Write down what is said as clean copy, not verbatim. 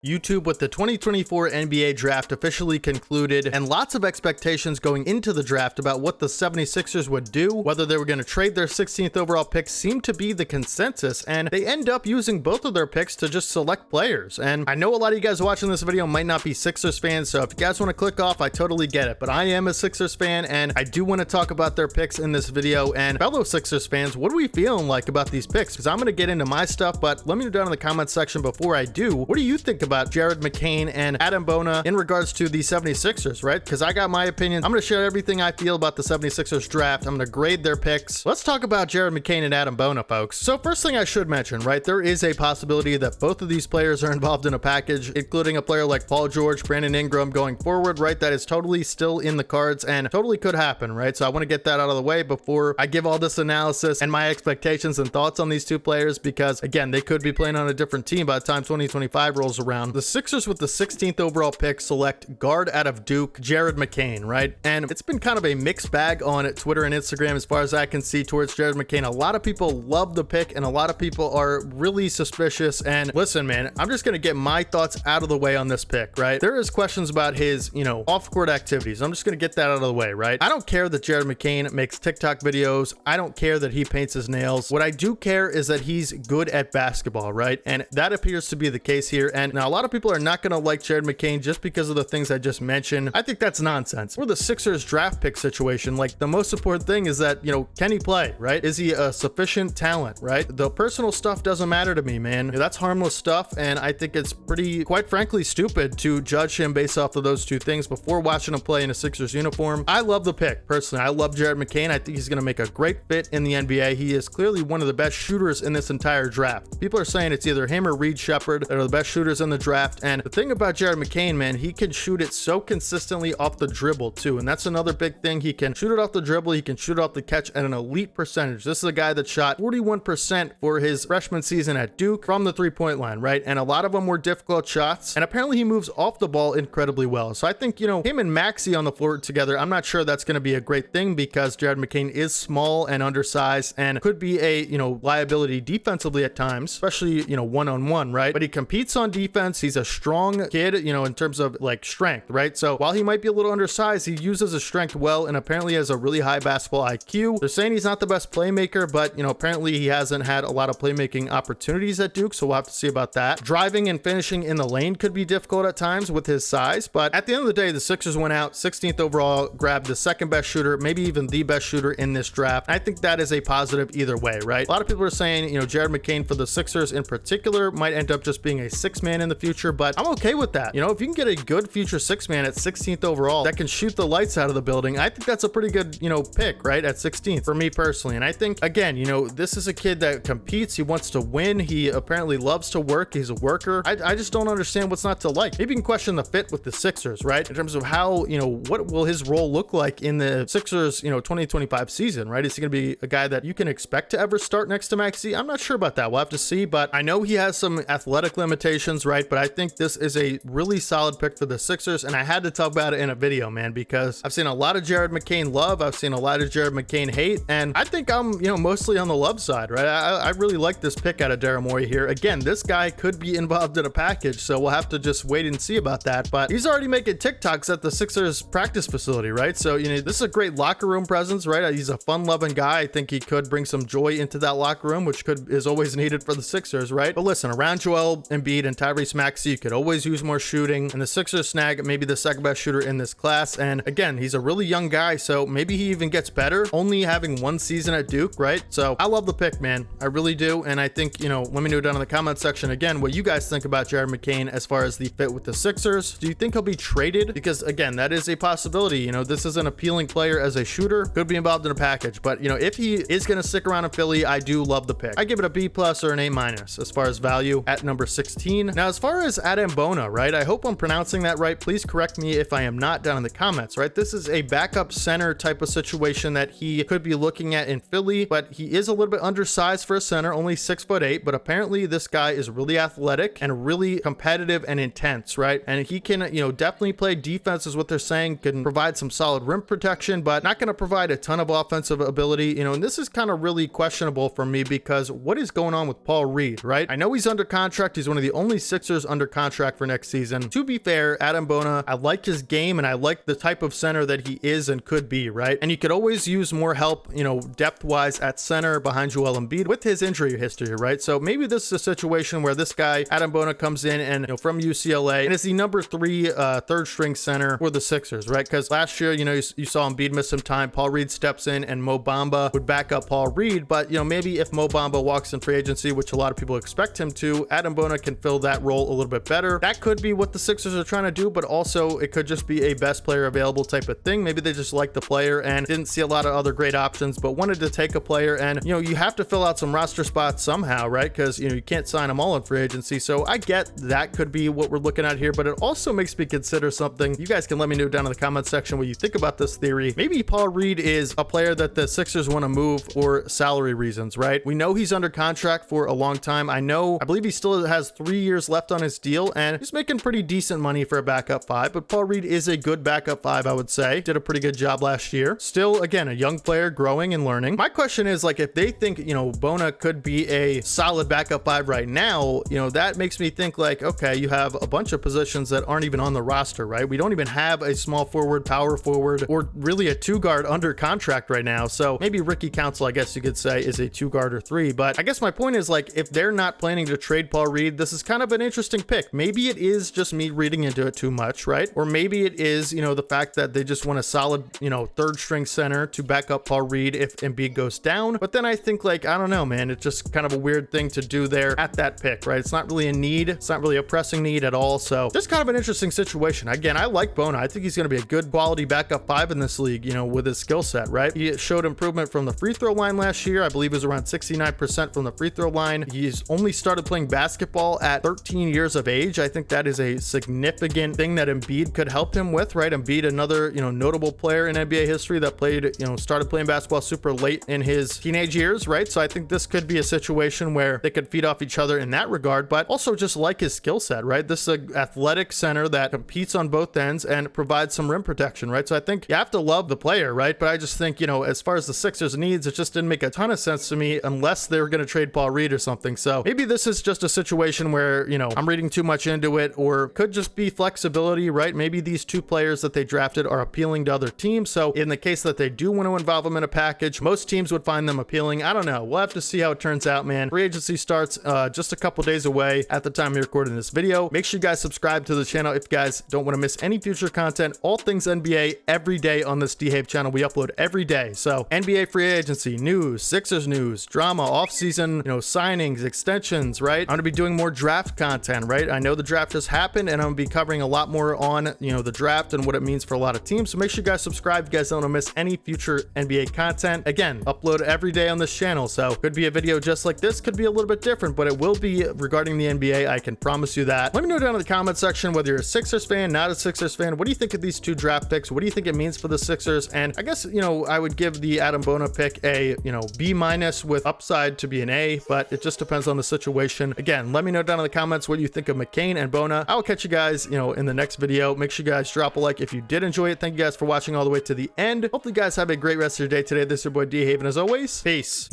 YouTube, with the 2024 NBA draft officially concluded and lots of expectations going into the draft about what the 76ers would do, whether they were going to trade their 16th overall pick seemed to be the consensus, and they end up using both of their picks to just select players. And I know a lot of you guys watching this video might not be Sixers fans, so if you guys want to click off, I totally get it, but I am a Sixers fan and I do want to talk about their picks in this video. And fellow Sixers fans, what are we feeling like about these picks? Because I'm going to get into my stuff, but let me know down in the comments section before I do, what do you think about Jared McCain and Adem Bona in regards to the 76ers, right? Because I got my opinion. I'm going to share everything I feel about the 76ers draft. I'm going to grade their picks. Let's talk about Jared McCain and Adem Bona, folks. So first thing I should mention, right? There is a possibility that both of these players are involved in a package, including a player like Paul George, Brandon Ingram going forward, right? That is totally still in the cards and totally could happen, right? So I want to get that out of the way before I give all this analysis and my expectations and thoughts on these two players, because again, they could be playing on a different team by the time 2025 rolls around. The Sixers with the 16th overall pick select guard out of Duke, Jared McCain, right? And it's been kind of a mixed bag on Twitter and Instagram as far as I can see towards Jared McCain. A lot of people love the pick and a lot of people are really suspicious. And listen, man, I'm just going to get my thoughts out of the way on this pick, right? There is questions about his, off-court activities. I'm just going to get that out of the way, right? I don't care that Jared McCain makes TikTok videos. I don't care that he paints his nails. What I do care is that he's good at basketball, right? And that appears to be the case here. And now a lot of people are not going to like Jared McCain just because of the things I just mentioned. I think that's nonsense. For the Sixers draft pick situation, like the most important thing is that, can he play, right? Is he a sufficient talent, right? The personal stuff doesn't matter to me, man. That's harmless stuff. And I think it's pretty, quite frankly, stupid to judge him based off of those two things before watching him play in a Sixers uniform. I love the pick. Personally, I love Jared McCain. I think he's going to make a great fit in the NBA. He is clearly one of the best shooters in this entire draft. People are saying it's either him or Reed Shepherd that are the best shooters in the draft. And the thing about Jared McCain, man, he can shoot it so consistently off the dribble too. And that's another big thing. He can shoot it off the dribble. He can shoot it off the catch at an elite percentage. This is a guy that shot 41% for his freshman season at Duke from the three-point line, right? And a lot of them were difficult shots. And apparently he moves off the ball incredibly well. So I think, him and Maxey on the floor together, I'm not sure that's going to be a great thing because Jared McCain is small and undersized and could be a, liability defensively at times, especially, one-on-one, right? But he competes on defense. He's a strong kid, in terms of like strength, right? So while he might be a little undersized, he uses his strength well and apparently has a really high basketball IQ. They're saying he's not the best playmaker, but apparently he hasn't had a lot of playmaking opportunities at Duke, so we'll have to see about that. Driving and finishing in the lane could be difficult at times with his size, but at the end of the day, the Sixers went out 16th overall, grabbed the second best shooter, maybe even the best shooter in this draft. I think that is a positive either way, right? A lot of people are saying, Jared McCain for the Sixers in particular might end up just being a six man in the future, but I'm okay with that. If you can get a good future six man at 16th overall that can shoot the lights out of the building, I think that's a pretty good, pick, right? At 16th for me personally. And I think, again, this is a kid that competes. He wants to win. He apparently loves to work. He's a worker. I just don't understand what's not to like. Maybe you can question the fit with the Sixers, right? In terms of how, what will his role look like in the Sixers, 2025 season, right? Is he going to be a guy that you can expect to ever start next to Maxey? I'm not sure about that. We'll have to see, but I know he has some athletic limitations, right? But I think this is a really solid pick for the Sixers, and I had to talk about it in a video, man, because I've seen a lot of Jared McCain love, I've seen a lot of Jared McCain hate, and I think I'm, mostly on the love side, right? I really like this pick out of Daryl Morey here. Again, this guy could be involved in a package, so we'll have to just wait and see about that, but he's already making TikToks at the Sixers practice facility, right? So, this is a great locker room presence, right? He's a fun-loving guy. I think he could bring some joy into that locker room, which is always needed for the Sixers, right? But listen, around Joel Embiid and Tyrese Maxey, you could always use more shooting, and the Sixers snag maybe the second best shooter in this class. And again, he's a really young guy, so maybe he even gets better only having one season at Duke, right? So I love the pick, man. I really do. And I think, let me know down in the comment section again what you guys think about Jared McCain as far as the fit with the Sixers. Do you think he'll be traded? Because again, that is a possibility. This is an appealing player as a shooter, could be involved in a package, but if he is going to stick around in Philly, I do love the pick. I give it a B+ or an A- as far as value at number 16. Now, as far as Adem Bona, right? I hope I'm pronouncing that right. Please correct me if I am not down in the comments, right? This is a backup center type of situation that he could be looking at in Philly, but he is a little bit undersized for a center, only 6'8", but apparently this guy is really athletic and really competitive and intense, right? And he can, definitely play defense is what they're saying, can provide some solid rim protection, but not going to provide a ton of offensive ability, and this is kind of really questionable for me because what is going on with Paul Reed, right? I know he's under contract. He's one of the only Sixers Sixers under contract for next season. To be fair, Adem Bona, I like his game and I like the type of center that he is and could be, right? And you could always use more help, you know, depth-wise at center behind Joel Embiid with his injury history, right? So maybe this is a situation where this guy, Adem Bona, comes in and, you know, from UCLA and is the number 3 third string center for the Sixers, right? Because last year, you know, you saw Embiid miss some time. Paul Reed steps in and Mo Bamba would back up Paul Reed. But, you know, maybe if Mo Bamba walks in free agency, which a lot of people expect him to, Adem Bona can fill that role a little bit better. That could be what the Sixers are trying to do, but also it could just be a best player available type of thing. Maybe they just like the player and didn't see a lot of other great options, but wanted to take a player. And, you know, you have to fill out some roster spots somehow, right? Because, you know, you can't sign them all in free agency. So I get that could be what we're looking at here, but it also makes me consider something. You guys can let me know down in the comment section what you think about this theory. Maybe Paul Reed is a player that the Sixers want to move for salary reasons, right? We know he's under contract for a long time. I believe he still has 3 years left on his deal, and he's making pretty decent money for a backup 5, but Paul Reed is a good backup 5, I would say. Did a pretty good job last year. Still, again, a young player growing and learning. My question is, like, if they think, you know, Bona could be a solid backup 5 right now, you know, that makes me think like, okay, you have a bunch of positions that aren't even on the roster, right? We don't even have a small forward, power forward, or really a 2 guard under contract right now. So maybe Ricky Council, I guess you could say, is a 2 guard or 3. But I guess my point is, like, if they're not planning to trade Paul Reed, this is kind of an interesting pick. Maybe it is just me reading into it too much, right? Or maybe it is, you know, the fact that they just want a solid, you know, third string center to back up Paul Reed if Embiid goes down. But then I think, like, I don't know, man, it's just kind of a weird thing to do there at that pick, right? It's not really a need. It's not really a pressing need at all. So just kind of an interesting situation. Again, I like Bona. I think he's going to be a good quality backup 5 in this league, you know, with his skill set, right? He showed improvement from the free throw line last year. I believe it was around 69% from the free throw line. He's only started playing basketball at 13 years of age. I think that is a significant thing that Embiid could help him with, right? Embiid, another, you know, notable player in NBA history that played, you know, started playing basketball super late in his teenage years, right? So I think this could be a situation where they could feed off each other in that regard, but also just like his skill set, right? This is an athletic center that competes on both ends and provides some rim protection, right? So I think you have to love the player, right? But I just think, you know, as far as the Sixers needs, it just didn't make a ton of sense to me unless they were going to trade Paul Reed or something. So maybe this is just a situation where, you know, I'm reading too much into it, or could just be flexibility, right? Maybe these 2 players that they drafted are appealing to other teams. So in the case that they do want to involve them in a package, most teams would find them appealing. I don't know. We'll have to see how it turns out, man. Free agency starts just a couple days away at the time of recording this video. Make sure you guys subscribe to the channel if you guys don't want to miss any future content. All things NBA every day on this Dehave channel. We upload every day. So NBA free agency news, Sixers news, drama, offseason, you know, signings, extensions, right? I'm going to be doing more draft content, right? I know the draft just happened and I'm going to be covering a lot more on, you know, the draft and what it means for a lot of teams. So make sure you guys subscribe if you guys don't want to miss any future NBA content. Again, upload every day on this channel. So could be a video just like this, could be a little bit different, but it will be regarding the NBA. I can promise you that. Let me know down in the comment section whether you're a Sixers fan, not a Sixers fan. What do you think of these 2 draft picks? What do you think it means for the Sixers? And I guess, you know, I would give the Adem Bona pick a, you know, B- with upside to be an A, but it just depends on the situation. Again, let me know down in the comments what you think of McCain and Bona. I'll catch you guys, you know, in the next video. Make sure you guys drop a like if you did enjoy it. Thank you guys for watching all the way to the end. Hopefully you guys have a great rest of your day today. This is your boy Dehave, and as always, peace.